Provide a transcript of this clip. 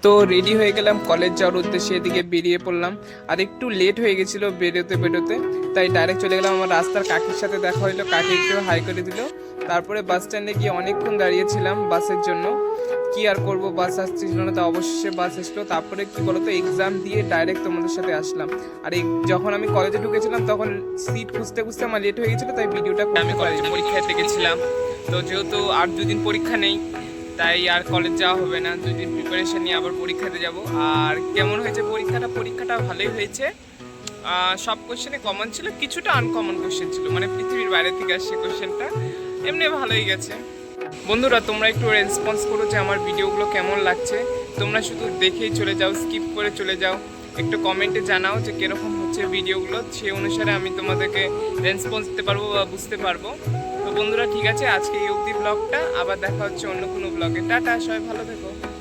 তো রেডি হয়ে গেলাম কলেজ যাওয়ার উদ্দেশ্যে, এদিকে বেরিয়ে পড়লাম। আর একটু লেট হয়ে গেছিলো বেরোতে, তাই ডাইরেক্ট চলে গেলাম আমার রাস্তার কাকির সাথে দেখা হইলো। কাকি একটু হাই করে দিল। তারপরে বাস স্ট্যান্ডে গিয়ে অনেকক্ষণ দাঁড়িয়েছিলাম বাসের জন্য। কি আর করব, বাস আসছিল না, তো অবশেষে বাস এসলো। তারপরে কি বলতো, এক্সাম দিয়ে ডাইরেক্ট তোমাদের সাথে আসলাম। আর যখন আমি কলেজে ঢুকেছিলাম তখন সিট খুঁজতে খুঁজতে আমার লেট হয়ে গেছিলো, তাই ভিডিওটা আমি কলেজে পরীক্ষা দিতে গেছিলাম। তো যেহেতু আর 2 দিন পরীক্ষা নেই, তাই আর কলেজ যাওয়া হবে না। 2 দিন প্রিপারেশন নিয়ে আবার পরীক্ষাতে যাব। আর কেমন হয়েছে পরীক্ষাটা ভালোই হয়েছে। সব কোশ্চেনে কমন ছিল, কিছুটা আনকমন কোশ্চেন ছিল, মানে পৃথিবীর বাইরে থেকে আসছে কোশ্চেনটা। এমনি ভালোই গেছে। বন্ধুরা, তোমরা একটু রেসপন্স করো যে আমার ভিডিওগুলো কেমন লাগছে। তোমরা শুধু দেখেই চলে যাও, স্কিপ করে চলে যাও। একটু কমেন্টে জানাও যে কীরকম হচ্ছে ভিডিওগুলো, সেই অনুসারে আমি তোমাদেরকে রেসপন্স দিতে পারবো বা বুঝতে পারবো। তো বন্ধুরা, ঠিক আছে, আজকে এই অবধি ব্লগটা। আবার দেখা হচ্ছে অন্য কোনো ব্লগে। টাটা, সবাই ভালো থেকো।